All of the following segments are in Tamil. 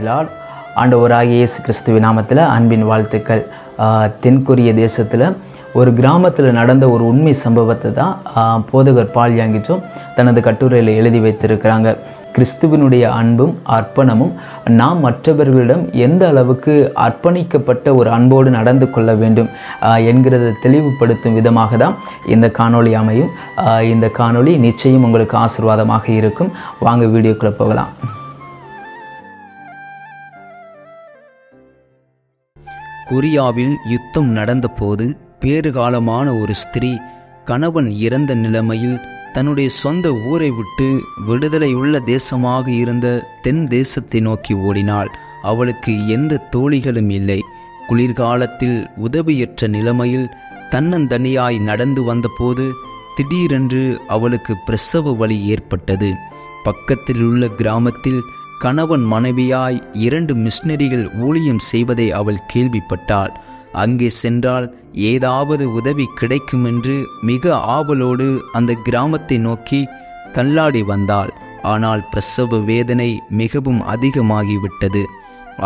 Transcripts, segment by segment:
லார்ட். ஆண்டவராகிய இயேசு கிறிஸ்துவின் நாமத்தில் அன்பின் வாழ்த்துக்கள். தென்கொரிய தேசத்தில் ஒரு கிராமத்தில் நடந்த ஒரு உண்மை சம்பவத்தை தான் போதகர் பால் யாங்கிச்சும் தனது கட்டுரையில் எழுதி வைத்திருக்கிறாங்க. கிறிஸ்துவினுடைய அன்பும் அர்ப்பணமும் நாம் மற்றவர்களிடம் எந்த அளவுக்கு அர்ப்பணிக்கப்பட்ட ஒரு அன்போடு நடந்து கொள்ள வேண்டும் என்கிறத தெளிவுபடுத்தும் விதமாக தான் இந்த காணொளி அமையும். இந்த காணொளி நிச்சயம் உங்களுக்கு ஆசீர்வாதமாக இருக்கும். வாங்க வீடியோக்குள்ளே போகலாம். கொரியாவில் யுத்தம் நடந்தபோது பேறுகாலமான ஒரு ஸ்திரீ கணவன் இறந்த நிலைமையில் தன்னுடைய சொந்த ஊரை விட்டு விடுதலையுள்ள தேசமாக இருந்த தென் தேசத்தை நோக்கி ஓடினாள். அவளுக்கு எந்த தோழிகளும் இல்லை. குளிர்காலத்தில் உதவியற்ற நிலைமையில் தன்னந்தனியாய் நடந்து வந்தபோது திடீரென்று அவளுக்கு பிரசவ வலி ஏற்பட்டது. பக்கத்தில் உள்ள கிராமத்தில் கணவன் மனைவியாய் 2 மிஷனரிகள் ஊழியம் செய்வதை அவள் கேள்விப்பட்டாள். அங்கே சென்றால் ஏதாவது உதவி கிடைக்கும் என்று மிக ஆவலோடு அந்த கிராமத்தை நோக்கி தள்ளாடி வந்தாள். ஆனால் பிரசவ வேதனை மிகவும் அதிகமாகிவிட்டது.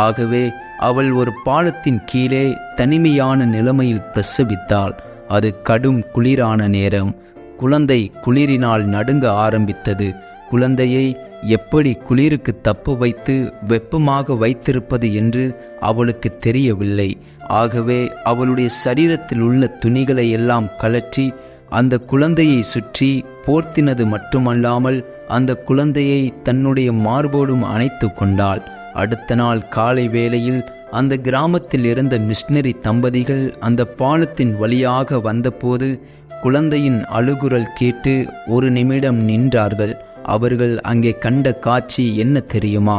ஆகவே அவள் ஒரு பாலத்தின் கீழே தனிமையான நிலைமையில் பிரசவித்தாள். அது கடும் குளிரான நேரம். குழந்தை குளிரினால் நடுங்க ஆரம்பித்தது. குழந்தையை எப்படி குளிருக்கு தப்ப வைத்து வெப்பமாக வைத்திருப்பது என்று அவளுக்கு தெரியவில்லை. ஆகவே அவளுடைய சரீரத்தில் உள்ள துணிகளை எல்லாம் கழற்றி அந்த குழந்தையை சுற்றி போர்த்தினது மட்டுமல்லாமல் அந்த குழந்தையை தன்னுடைய மார்போடும் அணைத்து கொண்டாள். அடுத்த நாள் காலை வேளையில் அந்த கிராமத்தில் இருந்த மிஷனரி தம்பதிகள் அந்த பாலத்தின் வழியாக வந்தபோது குழந்தையின் அழுகுரல் கேட்டு ஒரு நிமிடம் நின்றார்கள். அவர்கள் அங்கே கண்ட காட்சி என்ன தெரியுமா?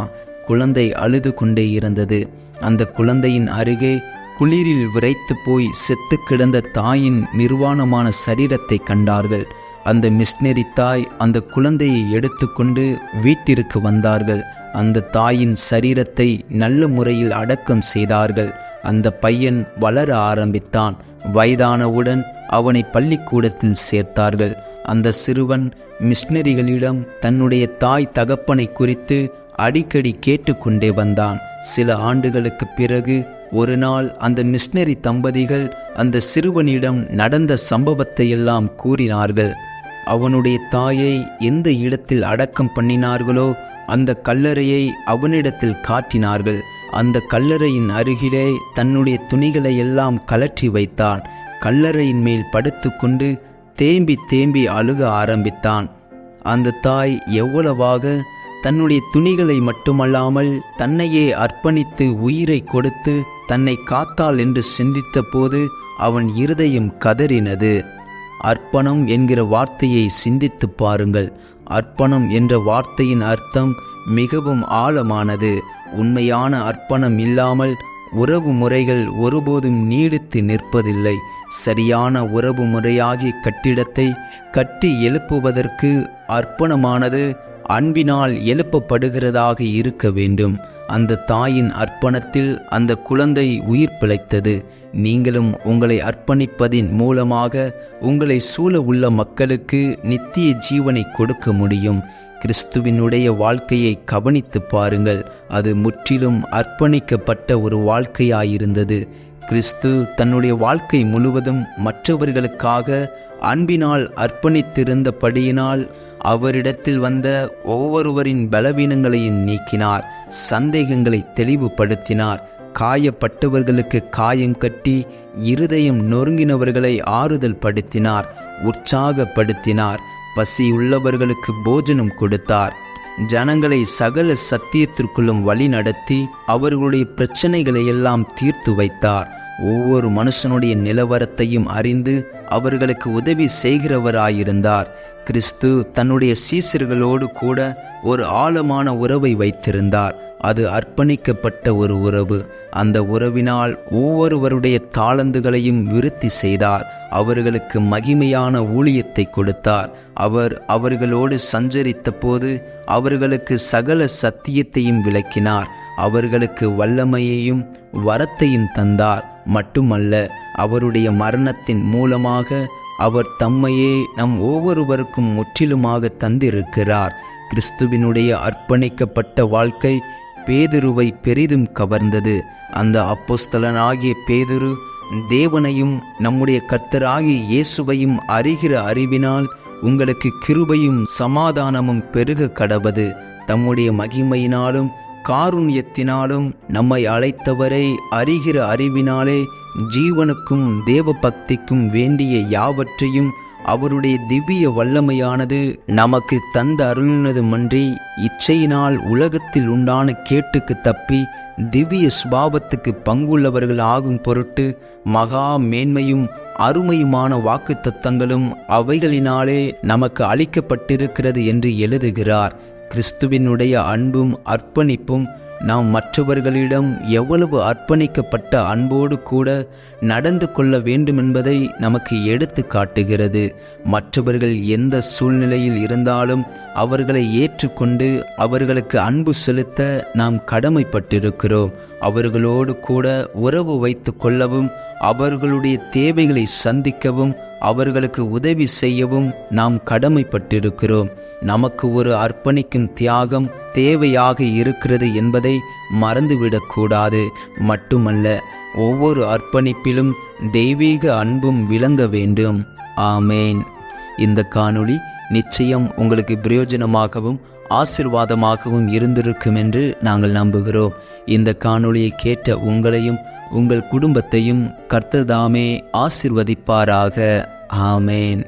குழந்தை அழுது கொண்டே இருந்தது. அந்த குழந்தையின் அருகே குளிரில் விரைத்து போய் செத்து கிடந்த தாயின் நிர்வாணமான சரீரத்தை கண்டார்கள். அந்த மிஷனரி தாய் அந்த குழந்தையை எடுத்துக்கொண்டு வீட்டிற்கு வந்தார்கள். அந்த தாயின் சரீரத்தை நல்ல முறையில் அடக்கம் செய்தார்கள். அந்த பையன் வளர ஆரம்பித்தான். வயதானவுடன் அவனை பள்ளிக்கூடத்தில் சேர்த்தார்கள். அந்த சிறுவன் மிஷனரிகளிடம் தன்னுடைய தாய் தகப்பனை குறித்து அடிக்கடி கேட்டுக்கொண்டே வந்தான். சில ஆண்டுகளுக்கு பிறகு ஒரு நாள் அந்த மிஷனரி தம்பதிகள் அந்த சிறுவனிடம் நடந்த சம்பவத்தை எல்லாம் கூறினார்கள். அவனுடைய தாயை எந்த இடத்தில் அடக்கம் பண்ணினார்களோ அந்த கல்லறையை அவனிடத்தில் காட்டினார்கள். அந்த கல்லறையின் அருகிலே தன்னுடைய துணிகளை எல்லாம் கலற்றி வைத்தான். கல்லறையின் மேல் படுத்துக்கொண்டு தேம்பி தேம்பி அழுக ஆரம்பித்தான். அந்த தாய் எவ்வளவாக தன்னுடைய துணிகளை மட்டுமல்லாமல் தன்னையே அர்ப்பணித்து உயிரை கொடுத்து தன்னை காத்தாள் என்று சிந்தித்த போது அவன் இருதயம் கதறினது. அர்ப்பணம் என்கிற வார்த்தையை சிந்தித்து பாருங்கள். அர்ப்பணம் என்ற வார்த்தையின் அர்த்தம் மிகவும் ஆழமானது. உண்மையான அர்ப்பணம் இல்லாமல் உறவு முறைகள் ஒருபோதும் நீடித்து நிற்பதில்லை. சரியான உறவு முறையாகிய கட்டிடத்தை கட்டி எழுப்புவதற்கு அர்ப்பணமானது அன்பினால் எழுப்பப்படுகிறதாக இருக்க வேண்டும். அந்த தாயின் அர்ப்பணத்தில் அந்த குழந்தை உயிர் பிழைத்தது. நீங்களும் உங்களை அர்ப்பணிப்பதின் மூலமாக உங்களை சூழ உள்ள மக்களுக்கு நித்திய ஜீவனை கொடுக்க முடியும். கிறிஸ்துவினுடைய வாழ்க்கையை கவனித்து பாருங்கள். அது முற்றிலும் அர்ப்பணிக்கப்பட்ட ஒரு வாழ்க்கையாயிருந்தது. கிறிஸ்து தன்னுடைய வாழ்க்கை முழுவதும் மற்றவர்களுக்காக அன்பினால் அர்ப்பணித்திருந்தபடியினால் அவரிடத்தில் வந்த ஒவ்வொருவரின் பலவீனங்களையும் நீக்கினார். சந்தேகங்களை தெளிவுபடுத்தினார். காயப்பட்டவர்களுக்கு காயம் கட்டி இருதயம் நொறுங்கினவர்களை ஆறுதல் படுத்தினார். உற்சாகப்படுத்தினார். பசியுள்ளவர்களுக்கு போஜனம் கொடுத்தார். ஜனங்களை சகல சத்தியத்திற்குள்ளும் வழி நடத்தி அவர்களுடைய பிரச்சனைகளை எல்லாம் தீர்த்து வைத்தார். ஒவ்வொரு மனுஷனுடைய நிலவரத்தையும் அறிந்து அவர்களுக்கு உதவி செய்கிறவராயிருந்தார். கிறிஸ்து தன்னுடைய சீசர்களோடு கூட ஒரு ஆழமான உறவை வைத்திருந்தார். அது அர்ப்பணிக்கப்பட்ட ஒரு உறவு. அந்த உறவினால் ஒவ்வொருவருடைய தாளந்துகளையும் விருத்தி செய்தார். அவர்களுக்கு மகிமையான ஊழியத்தை கொடுத்தார். அவர் அவர்களோடு சஞ்சரித்த போது அவர்களுக்கு சகல சத்தியத்தையும் விளக்கினார். அவர்களுக்கு வல்லமையையும் வரத்தையும் தந்தார். மட்டுமல்ல, அவருடைய மரணத்தின் மூலமாக அவர் தம்மையே நம் ஒவ்வொருவருக்கும் முற்றிலுமாக தந்திருக்கிறார். கிறிஸ்துவினுடைய அர்ப்பணிக்கப்பட்ட வாழ்க்கை பேதுருவை பெரிதும் கவர்ந்தது. அந்த அப்போஸ்தலனாகிய பேதுரு தேவனையும் நம்முடைய கர்த்தராகிய இயேசுவையும் அறிகிற அறிவினால் உங்களுக்கு கிருபையும் சமாதானமும் பெருக கடவது. தம்முடைய மகிமையினாலும் காருண்யத்தினாலும் நம்மை அழைத்தவரை அறிகிற அறிவினாலே ஜீவனுக்கும் தேவ பக்திக்கும் வேண்டிய யாவற்றையும் அவருடைய திவ்ய வல்லமையானது நமக்கு தந்த அருளினதுமன்றி இச்சையினால் உலகத்தில் உண்டான கேட்டுக்கு தப்பி திவ்ய சுபாவத்துக்கு பங்குள்ளவர்கள் ஆகும் பொருட்டு மகா மேன்மையும் அருமையுமான வாக்குத்தத்தங்களும் அவைகளினாலே நமக்கு அளிக்கப்பட்டிருக்கிறது என்று எழுதுகிறார். கிறிஸ்துவினுடைய அன்பும் அர்ப்பணிப்பும் நாம் மற்றவர்களிடம் எவ்வளவு அர்ப்பணிக்கப்பட்ட அன்போடு கூட நடந்து கொள்ள வேண்டுமென்பதை நமக்கு எடுத்து காட்டுகிறது. மற்றவர்கள் எந்த சூழ்நிலையில் இருந்தாலும் அவர்களை ஏற்றுக்கொண்டு அவர்களுக்கு அன்பு செலுத்த நாம் கடமைப்பட்டிருக்கிறோம். அவர்களோடு கூட உறவு வைத்து கொள்ளவும் அவர்களுடைய தேவைகளை சந்திக்கவும் அவர்களுக்கு உதவி செய்யவும் நாம் கடமைப்பட்டிருக்கிறோம். நமக்கு ஒரு அர்ப்பணிக்கும் தியாகம் தேவையாக இருக்கிறது என்பதை மறந்துவிடக்கூடாது. மட்டுமல்ல, ஒவ்வொரு அர்ப்பணிப்பிலும் தெய்வீக அன்பும் விளங்க வேண்டும். ஆமேன். இந்த காணொளி நிச்சயம் உங்களுக்கு பிரயோஜனமாகவும் ஆசீர்வாதமாகவும் இருந்திருக்கும் என்று நாங்கள் நம்புகிறோம். இந்த காணொளியை கேட்ட உங்களையும் உங்கள் குடும்பத்தையும் கர்த்தர் தாமே ஆசீர்வதிப்பாராக. ஆமேன்.